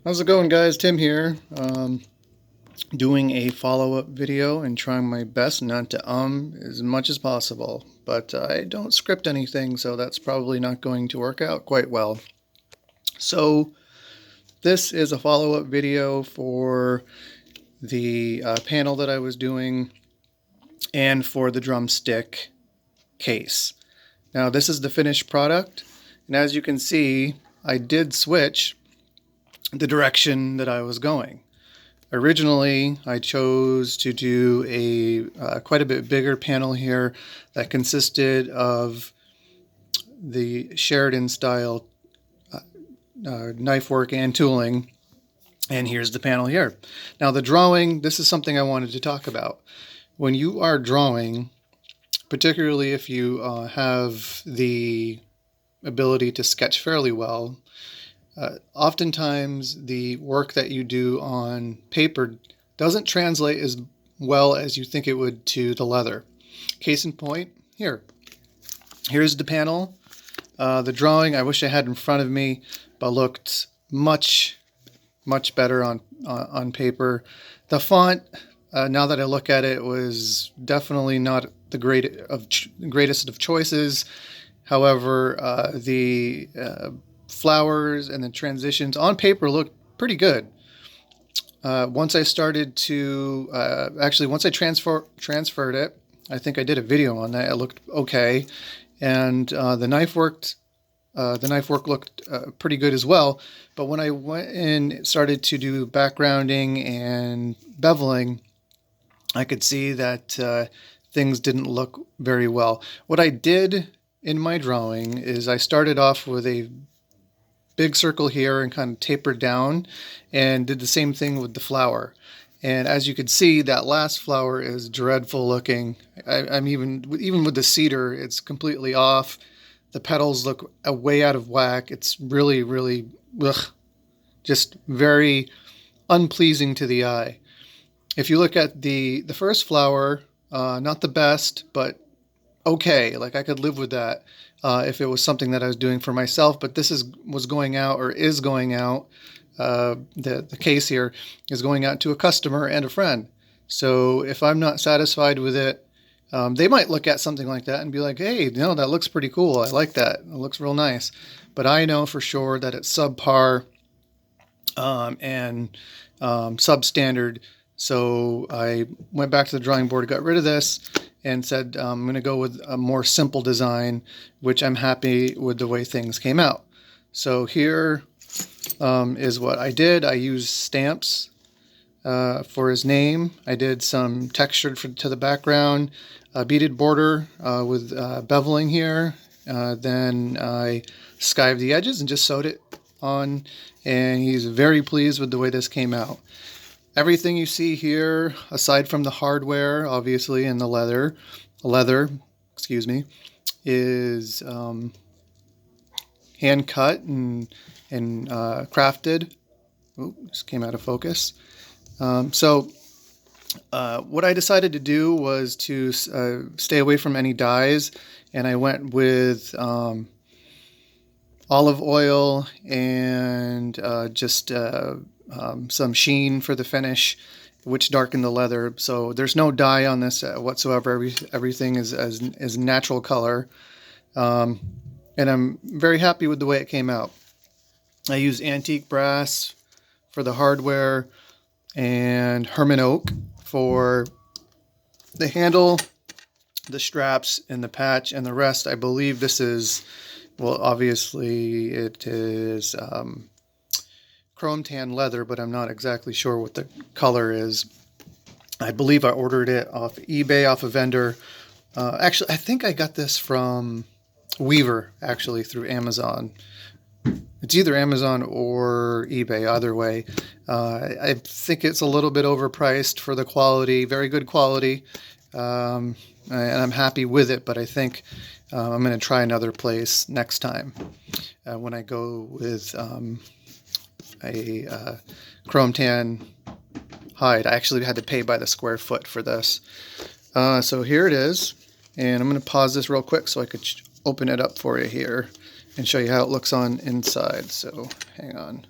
How's it going, guys? Tim here, doing a follow-up video and trying my best not to as much as possible. But I don't script anything, so that's probably not going to work out quite well. So this is a follow-up video for the panel that I was doing and for the drumstick case. Now this is the finished product, and as you can see, I did switch the direction that I was going. Originally, I chose to do a quite a bit bigger panel here that consisted of the Sheridan style knife work and tooling. And here's the panel here. Now the drawing, this is something I wanted to talk about. When you are drawing, particularly if you have the ability to sketch fairly well, oftentimes the work that you do on paper doesn't translate as well as you think it would to the leather. Case in point, here's the panel. The drawing I wish I had in front of me, but looked much better on paper. The font, now that I look at it, was definitely not the greatest of choices. However, the flowers and the transitions on paper look pretty good. Once I started to once I transferred it, I think I did a video on that. It looked okay, and the knife work looked pretty good as well. But when I went and started to do backgrounding and beveling, I could see that things didn't look very well. What I did in my drawing is I started off with a big circle here and kind of tapered down, and did the same thing with the flower. And as you can see, that last flower is dreadful looking. I'm even with the cedar, it's completely off. The petals look way out of whack. It's really just very unpleasing to the eye. If you look at the first flower, not the best, but okay, like I could live with that if it was something that I was doing for myself. But this was going out, or is going out. The case here is going out to a customer and a friend. So if I'm not satisfied with it, they might look at something like that and be like, "Hey, no, that looks pretty cool. I like that. It looks real nice." But I know for sure that it's subpar and substandard. So I went back to the drawing board, got rid of this, and said I'm going to go with a more simple design, which I'm happy with the way things came out. So here is what I did. I used stamps for his name. I did some texture to the background, a beaded border with beveling here. Then I skived the edges and just sewed it on, and he's very pleased with the way this came out. Everything you see here, aside from the hardware, obviously, and the leather, is hand cut and crafted. Ooh, just came out of focus. So what I decided to do was to stay away from any dyes, and I went with olive oil and just some sheen for the finish, which darkened the leather. So there's no dye on this whatsoever. Everything is natural color, and I'm very happy with the way it came out. I used antique brass for the hardware and Herman oak for the handle, the straps, and the patch, and the rest. I believe this is, well, obviously it is chrome tan leather, but I'm not exactly sure what the color is. I believe I ordered it off eBay, off a vendor. Actually, I think I got this from Weaver, actually, through Amazon. It's either Amazon or eBay, either way. I think it's a little bit overpriced for the quality, very good quality, and I'm happy with it, but I think I'm going to try another place next time when I go with a chrome tan hide. I actually had to pay by the square foot for this. So here it is, and I'm going to pause this real quick so I could open it up for you here and show you how it looks on inside. So hang on.